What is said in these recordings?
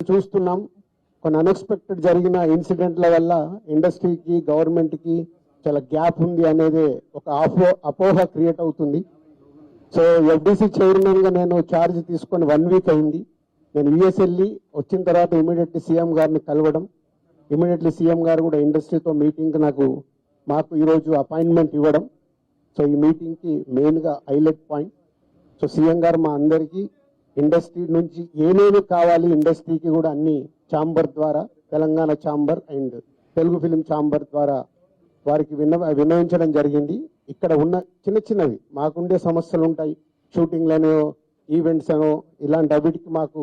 చూస్తున్నాం కొన్ని అన్ఎక్స్పెక్టెడ్ జరిగిన ఇన్సిడెంట్ల వల్ల ఇండస్ట్రీకి గవర్నమెంట్కి చాలా గ్యాప్ ఉంది అనేది ఒక అపోహ క్రియేట్ అవుతుంది. సో ఎఫ్డిసి చైర్మన్గా నేను ఛార్జ్ తీసుకొని 1 వీక్ అయింది. నేను యుఎస్ వెళ్ళి వచ్చిన తర్వాత ఇమీడియట్లీ సీఎం గారిని కలవడం, ఇమీడియట్లీ సీఎం గారు కూడా ఇండస్ట్రీతో మీటింగ్ మాకు ఈరోజు అపాయింట్మెంట్ ఇవ్వడం. సో ఈ మీటింగ్కి మెయిన్గా హైలైట్ పాయింట్. సో సీఎం గారు మా అందరికీ ఇండస్ట్రీ నుంచి ఏమేమి కావాలి, ఇండస్ట్రీకి కూడా అన్ని ఛాంబర్ ద్వారా, Telangana chamber and Telugu film chamber ద్వారా వారికి విన్నవించడం జరిగింది. ఇక్కడ ఉన్న చిన్నవి మాకుండే సమస్యలు ఉంటాయి, షూటింగ్లను, ఈవెంట్స్ అనో ఇలాంటి అవిటికి మాకు,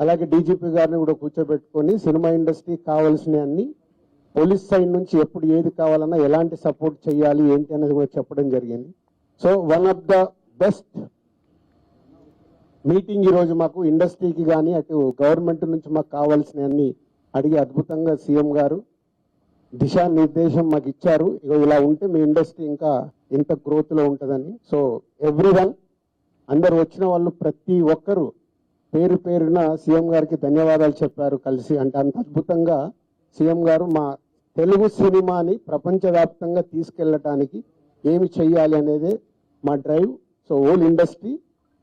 అలాగే డీజీపీ గారిని కూడా కూర్చోబెట్టుకొని సినిమా ఇండస్ట్రీకి కావాల్సిన అన్ని, పోలీస్ సైడ్ నుంచి ఎప్పుడు ఏది కావాలన్నా ఎలాంటి సపోర్ట్ చేయాలి ఏంటి అనేది కూడా చెప్పడం జరిగింది. So one of the best meeting ఈరోజు మాకు ఇండస్ట్రీకి కానీ అటు గవర్నమెంట్ నుంచి మాకు కావాల్సిన అన్ని అడిగి అద్భుతంగా సీఎం గారు దిశానిర్దేశం మాకు ఇచ్చారు. ఇలా ఉంటే మీ ఇండస్ట్రీ ఇంకా ఇంత గ్రోత్లో ఉంటుందని. సో ఎవ్రీవన్, అందరు వచ్చిన వాళ్ళు ప్రతి ఒక్కరు పేరు పేరున సీఎం గారికి ధన్యవాదాలు చెప్పారు కలిసి. అంటే అంత అద్భుతంగా సీఎం గారు మా తెలుగు సినిమాని ప్రపంచవ్యాప్తంగా తీసుకెళ్ళటానికి ఏమి చెయ్యాలి అనేది మా drive. So whole industry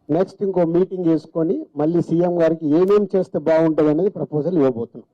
next ఇంకో మీటింగ్ చేసుకొని మళ్ళీ సీఎం గారికి ఏమేమి చేస్తే బాగుంటుంది అనేది ప్రపోజల్ ఇవ్వబోతున్నాం.